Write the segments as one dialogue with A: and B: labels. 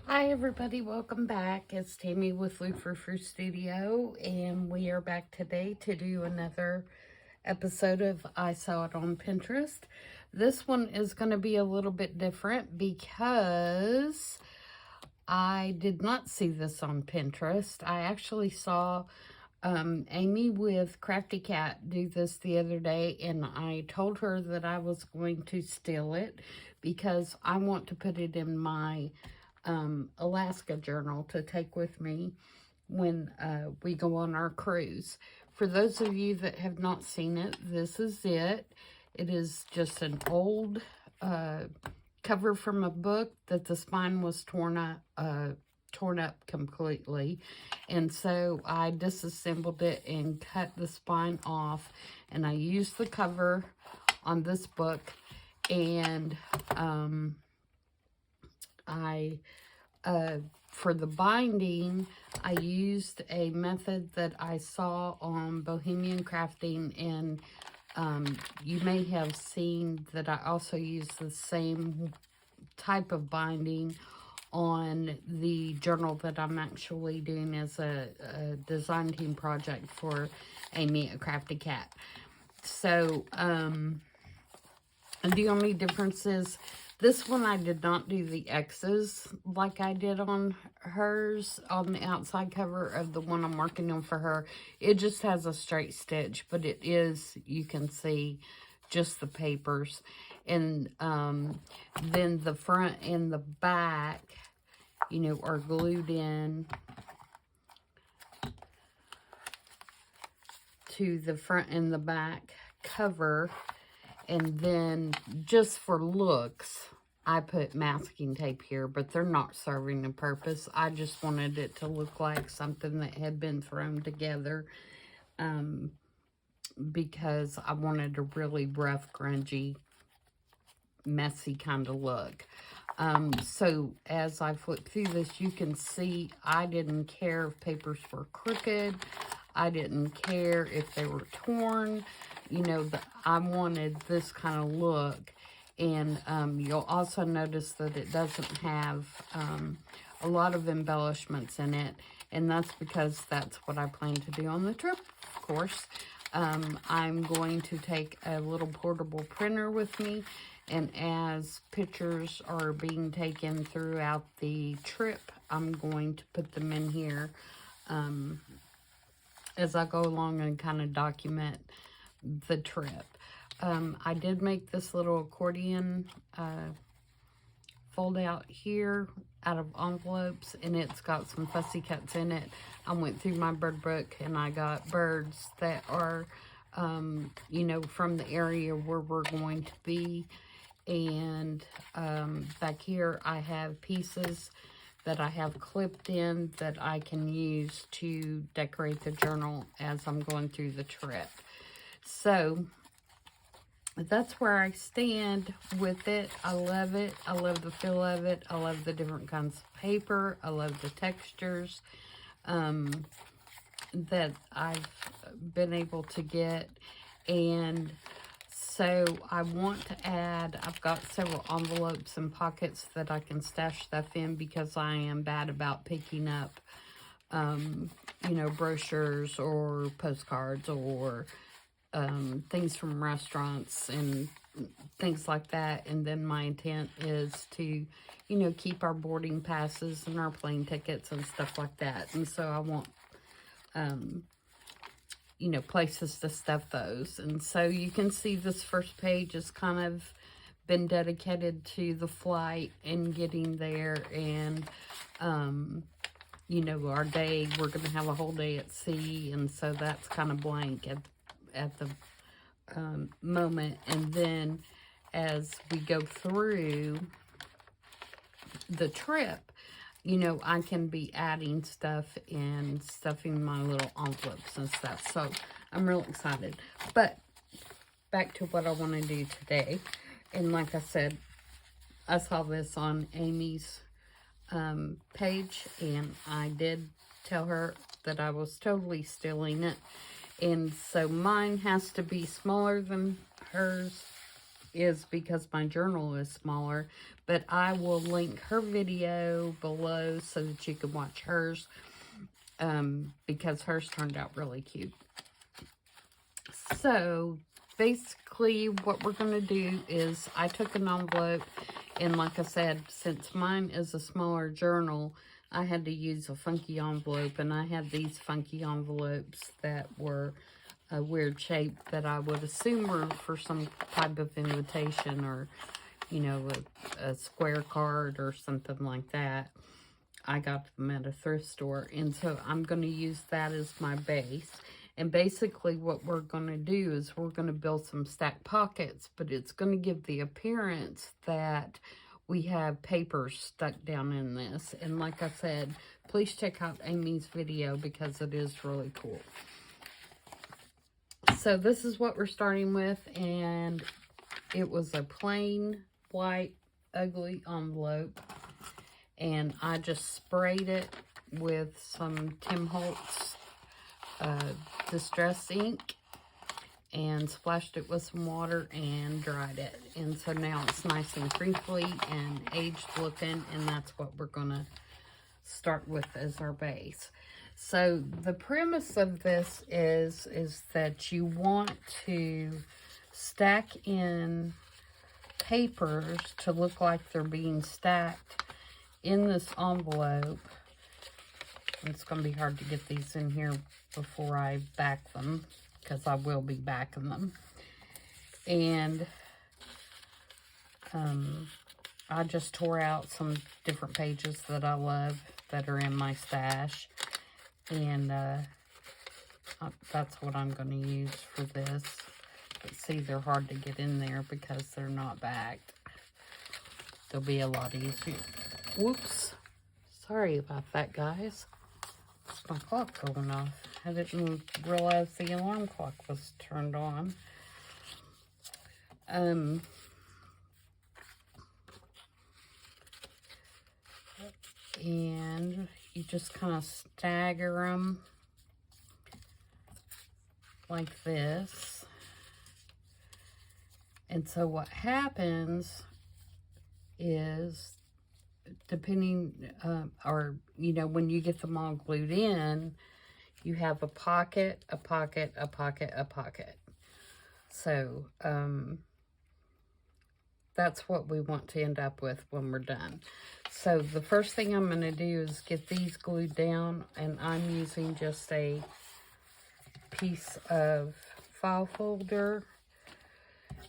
A: Hi everybody, welcome back. It's Tammy with Frou-frou Studio, and we are back today to do another episode of I Saw It on Pinterest. This one is going to be a little bit different because I did not see this on Pinterest. I actually saw Amy with Crafty Cat do this the other day, and I told her that I was going to steal it because I want to put it in my Alaska journal to take with me when we go on our cruise. For those of you that have not seen it, this is it. It is just an old cover from a book that the spine was torn up completely, and so I disassembled it and cut the spine off, and I used the cover on this book, and for the binding, I used a method that I saw on Bohemian Crafting, and you may have seen that I also use the same type of binding on the journal that I'm actually doing as a design team project for Amy at Crafty Cat. So, the only difference is this one I did not do the X's like I did on hers on the outside cover of the one I'm working on for her. It just has a straight stitch, but it is, you can see, just the papers. And then the front and the back, you know, are glued in to the front and the back cover. And then, just for looks, I put masking tape here, but they're not serving a purpose. I just wanted it to look like something that had been thrown together, because I wanted a really rough, grungy, messy kind of look. So as I flip through this, you can see I didn't care if papers were crooked. I didn't care if they were torn. You know, I wanted this kind of look. And you'll also notice that it doesn't have a lot of embellishments in it. And that's because that's what I plan to do on the trip, of course. I'm going to take a little portable printer with me. And as pictures are being taken throughout the trip, I'm going to put them in here as I go along and kind of document the trip. I did make this little accordion fold out here out of envelopes, and it's got some fussy cuts in it. I went through my bird book and I got birds that are, you know, from the area where we're going to be. And back here I have pieces that I have clipped in that I can use to decorate the journal as I'm going through the trip. So that's where I stand with it. I love it. I love the feel of it. I love the different kinds of paper. I love the textures that I've been able to get. And so I want to add, I've got several envelopes and pockets that I can stash stuff in because I am bad about picking up, you know, brochures or postcards or things from restaurants and things like that. And then my intent is to, you know, keep our boarding passes and our plane tickets and stuff like that. And so I want, you know, places to stuff those. And so you can see this first page has kind of been dedicated to the flight and getting there. And, you know, our day, we're going to have a whole day at sea. And so that's kind of blank at the moment. And then as we go through the trip, you know, I can be adding stuff and stuffing my little envelopes and stuff. So I'm real excited. But back to what I want to do today. And like I said, I saw this on Amy's page, and I did tell her that I was totally stealing it. And so mine has to be smaller than hers is because my journal is smaller, but I will link her video below so that you can watch hers, because hers turned out really cute. So basically what we're going to do is I took an envelope, and like I said, since mine is a smaller journal, I had to use a funky envelope, and I had these funky envelopes that were a weird shape that I would assume were for some type of invitation, or, you know, a square card or something like that. I got them at a thrift store, and so I'm going to use that as my base. And basically what we're going to do is we're going to build some stacked pockets, but it's going to give the appearance that we have papers stuck down in this. And like I said, please check out Amy's video because it is really cool. So this is what we're starting with, and it was a plain white ugly envelope, and I just sprayed it with some Tim Holtz distress ink and splashed it with some water and dried it. And so now it's nice and crinkly and aged looking, and that's what we're gonna start with as our base. So the premise of this is that you want to stack in papers to look like they're being stacked in this envelope. It's going to be hard to get these in here before I back them, because I will be backing them. And I just tore out some different pages that I love that are in my stash. And that's what I'm going to use for this. But see, they're hard to get in there because they're not backed. They'll be a lot easier. Whoops. Sorry about that, guys. It's my clock going off. I didn't realize the alarm clock was turned on. And you just kind of stagger them like this. And so what happens is, depending, or, you know, when you get them all glued in, you have a pocket, a pocket, a pocket, a pocket. So, that's what we want to end up with when we're done. So the first thing I'm going to do is get these glued down, and I'm using just a piece of file folder,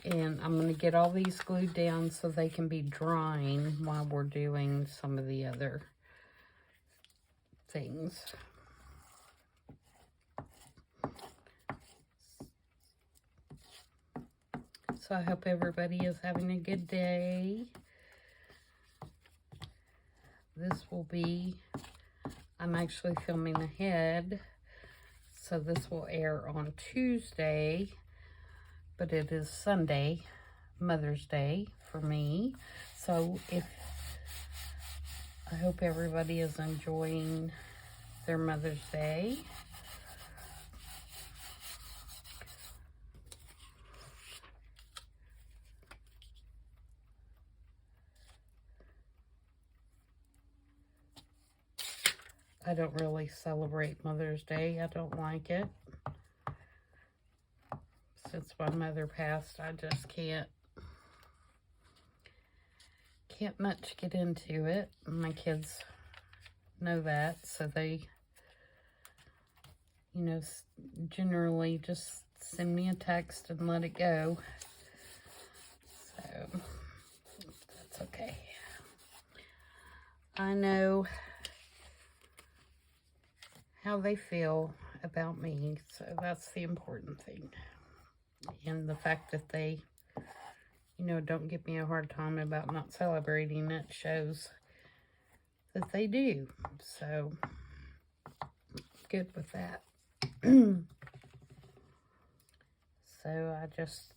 A: and I'm going to get all these glued down so they can be drying while we're doing some of the other things. So I hope everybody is having a good day. This will be, I'm actually filming ahead, so this will air on Tuesday, but it is Sunday, Mother's Day for me. So I hope everybody is enjoying their Mother's Day. I don't really celebrate Mother's Day. I don't like it. Since my mother passed, I just can't much get into it. My kids know that, so they, you know, generally just send me a text and let it go. So, that's okay. I know how they feel about me, so that's the important thing. And the fact that they, you know, don't give me a hard time about not celebrating it shows that they do. So, good with that. So, I just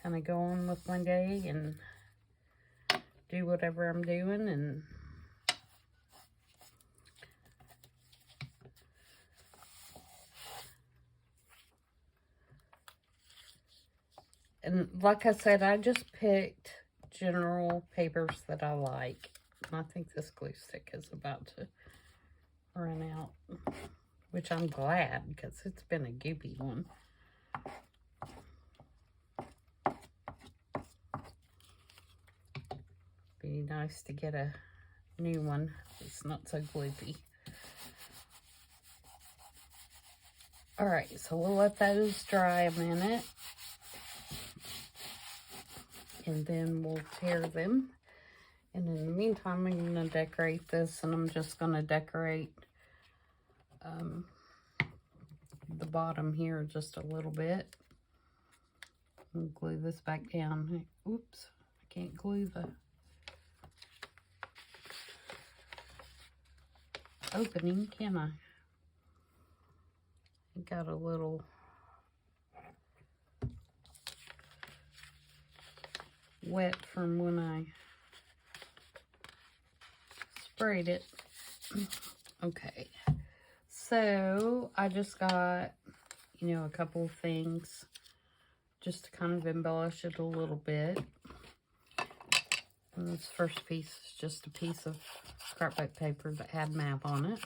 A: kind of go on with my day and do whatever I'm doing, and And like I said, I just picked general papers that I like. And I think this glue stick is about to run out, which I'm glad because it's been a goopy one. Be nice to get a new one. It's not so gloopy. Alright, so we'll let those dry a minute. And then we'll tear them. And in the meantime, I'm going to decorate this. And I'm just going to decorate the bottom here just a little bit. I'll glue this back down. Oops, I can't glue the opening, can I? It got a little wet from when I sprayed it. Okay, so I just got, you know, a couple of things just to kind of embellish it a little bit. And this first piece is just a piece of scrapbook paper that had map on it.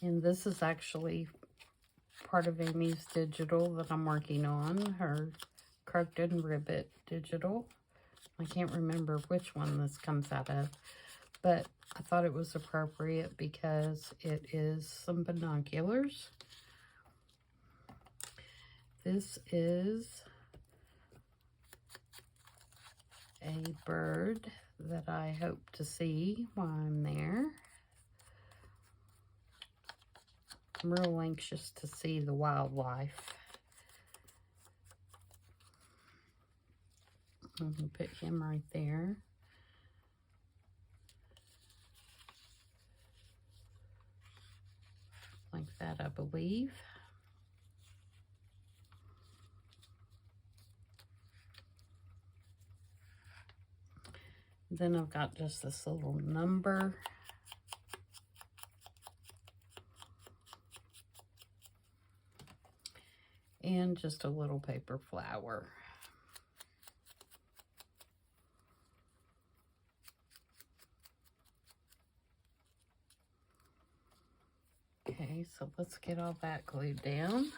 A: And this is actually part of Amy's digital that I'm working on, her Crooked and Ribbit digital. I can't remember which one this comes out of, but I thought it was appropriate because it is some binoculars. This is a bird that I hope to see while I'm there. I'm real anxious to see the wildlife. I'm going to put him right there. Like that, I believe. Then I've got just this little number. And just a little paper flower. Okay, so let's get all that glued down.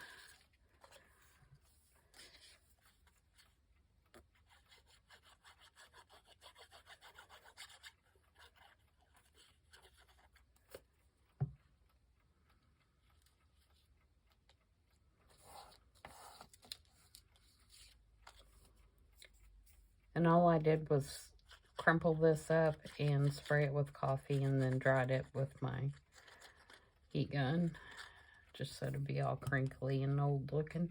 A: And all I did was crumple this up and spray it with coffee and then dried it with my heat gun, just so it'd be all crinkly and old looking.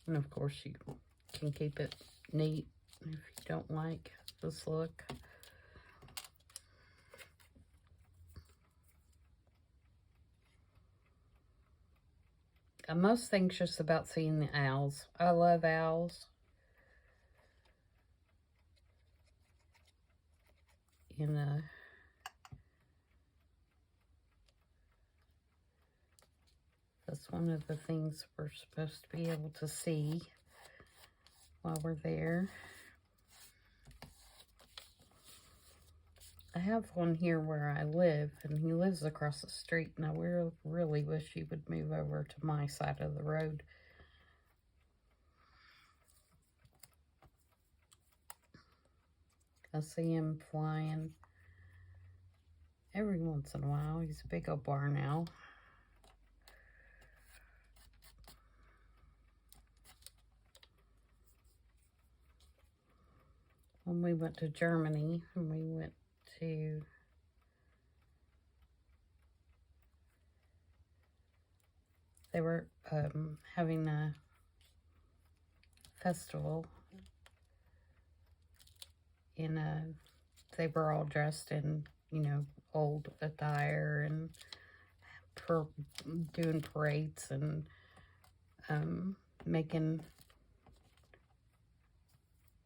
A: And of course you can keep it neat if you don't like this look. I'm most anxious about seeing the owls. I love owls. You know, that's one of the things we're supposed to be able to see while we're there. I have one here where I live, and he lives across the street, and I really wish he would move over to my side of the road. I see him flying every once in a while. He's a big old barn owl. When we went to Germany, and we went to they were having a festival in they were all dressed in, you know, old attire and doing parades and making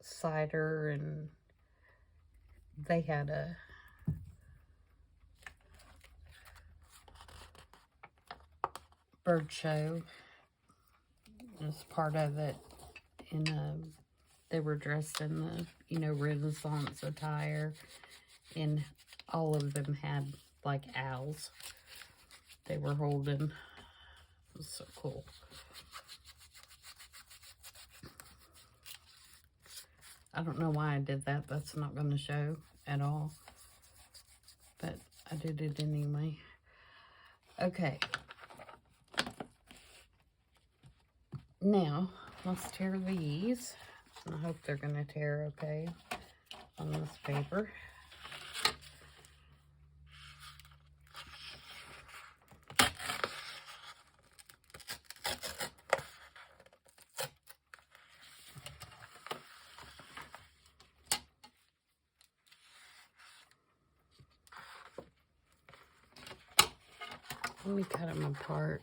A: cider and they had a bird show as part of it, and they were dressed in the, you know, Renaissance attire, and all of them had like owls they were holding. It was so cool. I don't know why I did that. That's not going to show at all, but I did it anyway. Okay. Now, let's tear these. I hope they're going to tear okay on this paper. Let me cut them apart.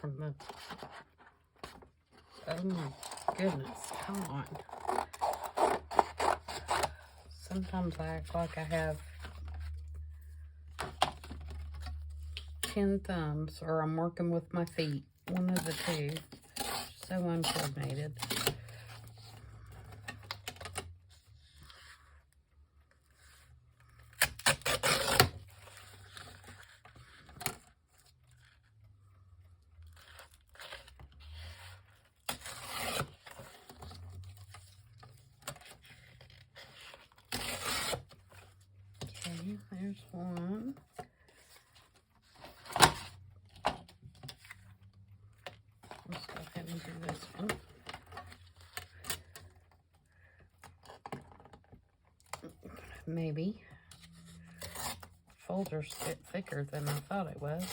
A: From the... Oh my goodness, come on. Sometimes I act like I have 10 thumbs, or I'm working with my feet. One of the two. So uncoordinated. Okay, there's one. Let's go ahead and do this one. Maybe. Folder's a bit thicker than I thought it was.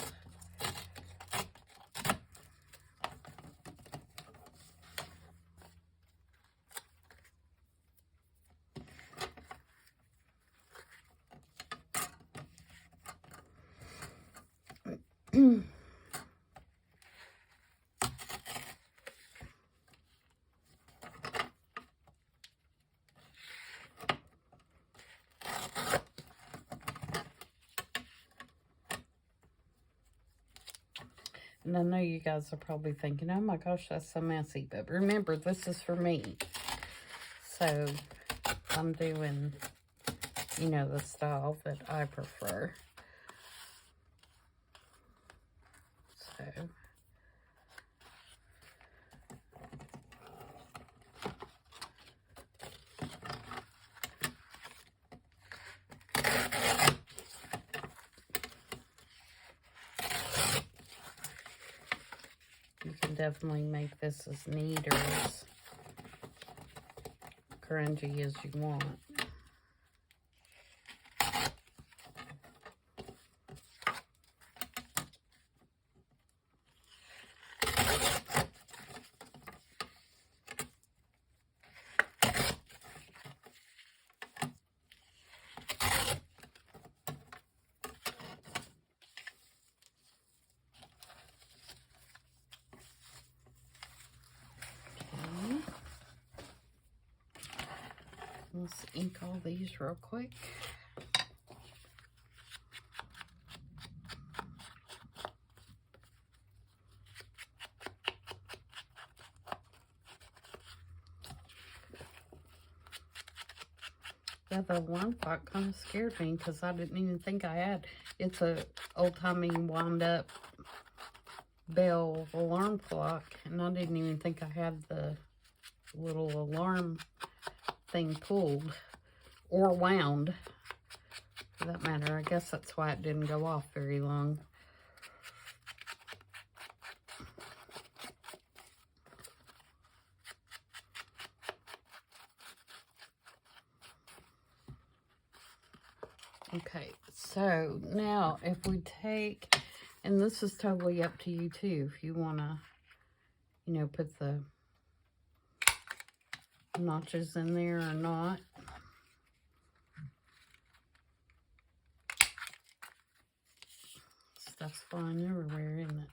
A: And I know you guys are probably thinking, oh my gosh, that's so messy. But remember, this is for me. So I'm doing, you know, the style that I prefer. So you can definitely make this as neat or as grungy as you want. Let's ink all these real quick. Yeah, the alarm clock kind of scared me because I didn't even think I had. It's a old-timey wound-up bell alarm clock, and I didn't even think I had the little alarm thing pulled or wound, for that matter. I guess that's why it didn't go off very long. Okay, so now if we take, and this is totally up to you too, if you want to, you know, put the notches in there or not. Stuff's flying everywhere, isn't it?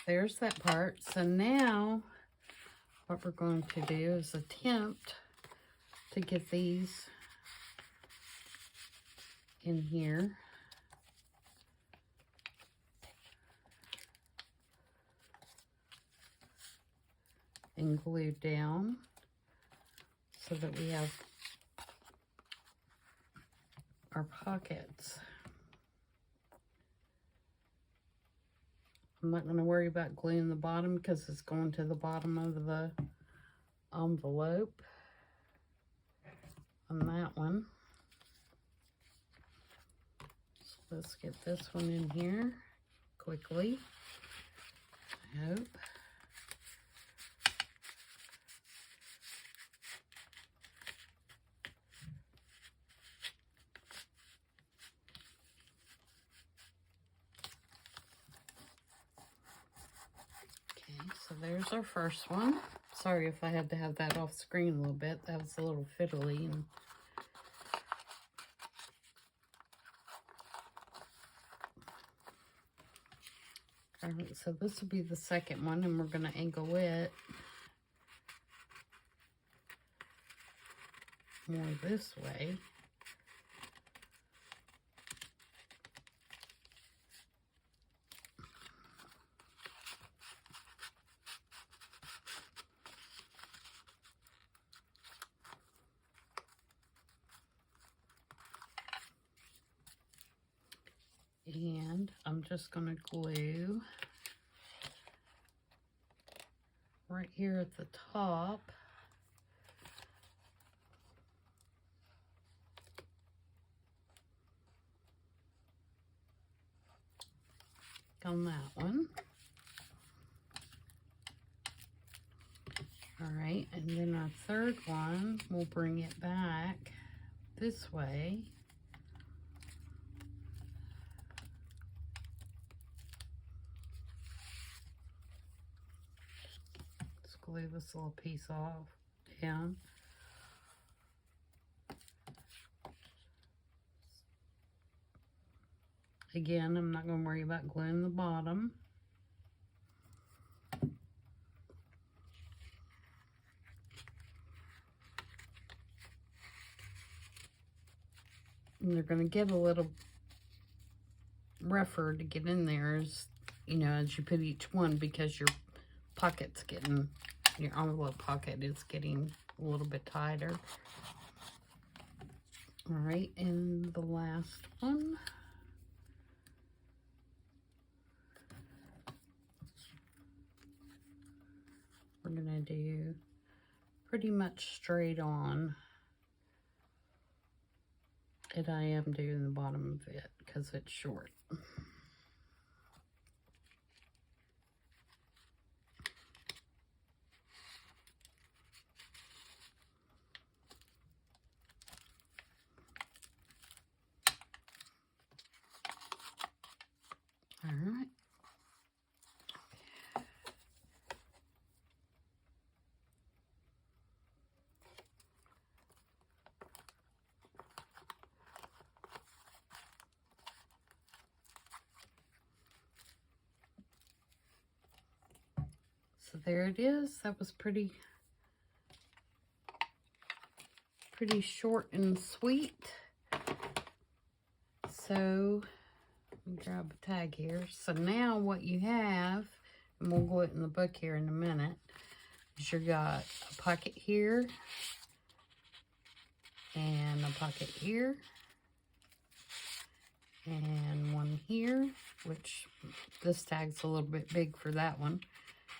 A: there's that part. So now what we're going to do is attempt to get these in here. And glued down so that we have our pockets. I'm not going to worry about gluing the bottom because it's going to the bottom of the envelope on that one. So let's get this one in here quickly, I hope. So there's our first one. Sorry if I had to have that off screen a little bit. That was a little fiddly. Alright, so this will be the second one, and we're going to angle it more this way. And I'm just going to glue right here at the top. On that one. All right, and then our third one, we'll bring it back this way. Let's glue this little piece off down. Again, I'm not going to worry about gluing the bottom. And they're going to get a little rougher to get in there as, you know, as you put each one, because your pocket's getting, your envelope pocket is getting a little bit tighter. All right, and the last one. We're going to do pretty much straight on. And I am doing the bottom of it because it's short. All right. So there it is. That was pretty short and sweet. So let me grab a tag here. So now what you have, and we'll glue it in the book here in a minute, is you got a pocket here and a pocket here and one here, which this tag's a little bit big for that one,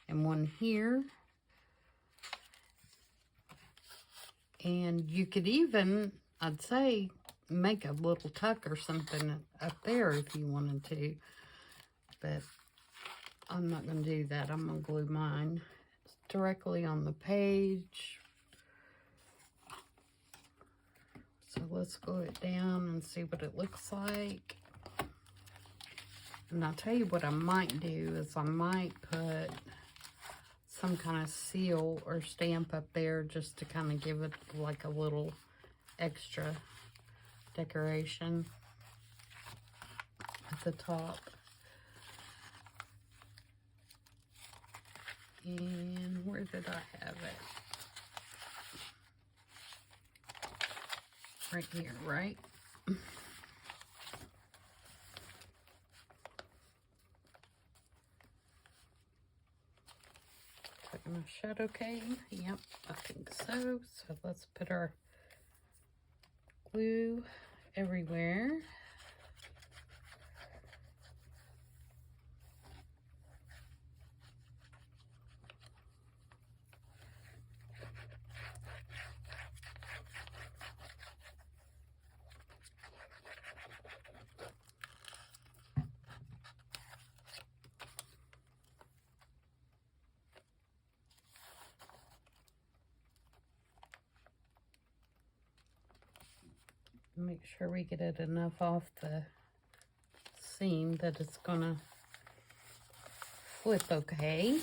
A: and one here. And you could even, I'd say, make a little tuck or something up there if you wanted to. But I'm not going to do that. I'm going to glue mine directly on the page. So let's glue it down and see what it looks like. And I'll tell you what I might do is I might put some kind of seal or stamp up there just to kind of give it like a little extra decoration at the top. And where did I have it? Right here, right? Taking a shadow cane. Yep, I think so. So let's put our glue everywhere. Make sure we get it enough off the seam that it's gonna flip okay.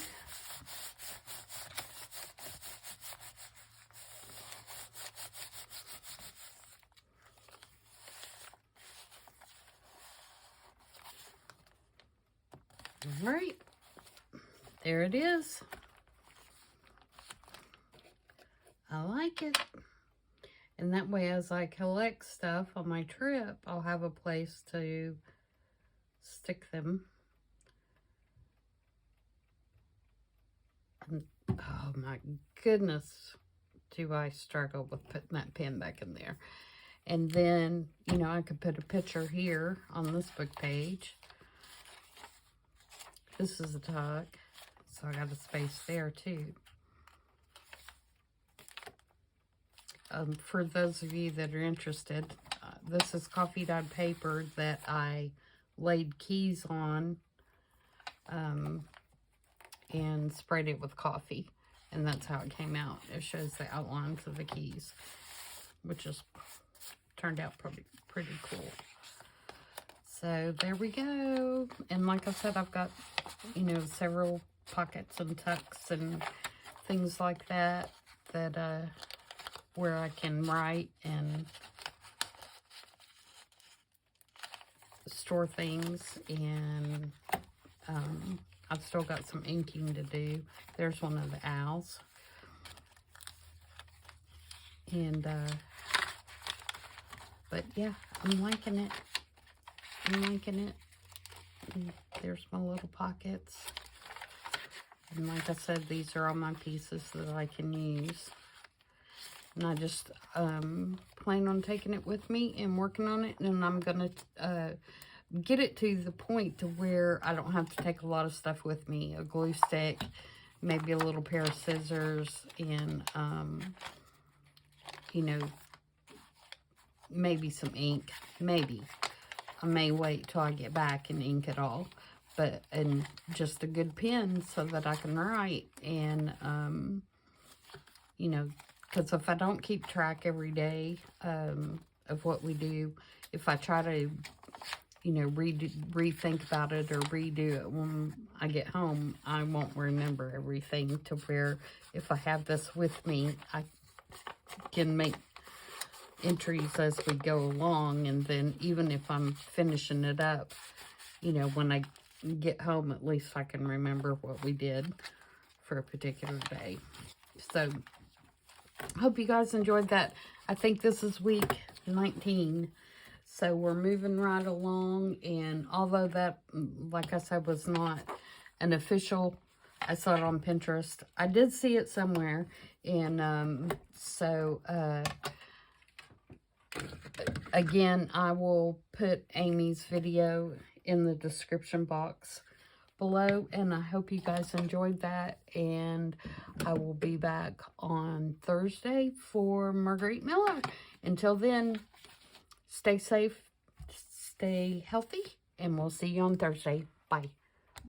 A: All right, there it is. I like it. And that way, as I collect stuff on my trip, I'll have a place to stick them. And, oh my goodness, do I struggle with putting that pen back in there. And then, you know, I could put a picture here on this book page. This is a tuck, so I got a space there too. For those of you that are interested, this is coffee dyed paper that I laid keys on and sprayed it with coffee. And that's how it came out. It shows the outlines of the keys, which is turned out pretty cool. So there we go. And like I said, I've got, you know, several pockets and tucks and things like that where I can write and store things. And I've still got some inking to do. There's one of the owls. And but yeah, I'm liking it. I'm liking it. And there's my little pockets. And like I said, these are all my pieces that I can use. And I just plan on taking it with me and working on it. And I'm going to get it to the point to where I don't have to take a lot of stuff with me. A glue stick, maybe a little pair of scissors, and, you know, maybe some ink. Maybe. I may wait till I get back and ink it all. And just a good pen so that I can write. And, you know, because if I don't keep track every day of what we do, if I try to, you know, rethink about it or redo it when I get home, I won't remember everything, to where if I have this with me, I can make entries as we go along. And then even if I'm finishing it up, you know, when I get home, at least I can remember what we did for a particular day. So hope you guys enjoyed that. I think this is week 19. So we're moving right along. And although that, like I said, was not an official, I saw it on Pinterest. I did see it somewhere. And again, I will put Amy's video in the description box below, and I hope you guys enjoyed that. And I will be back on Thursday for Marguerite Miller. Until then, stay safe, stay healthy, and we'll see you on Thursday. Bye.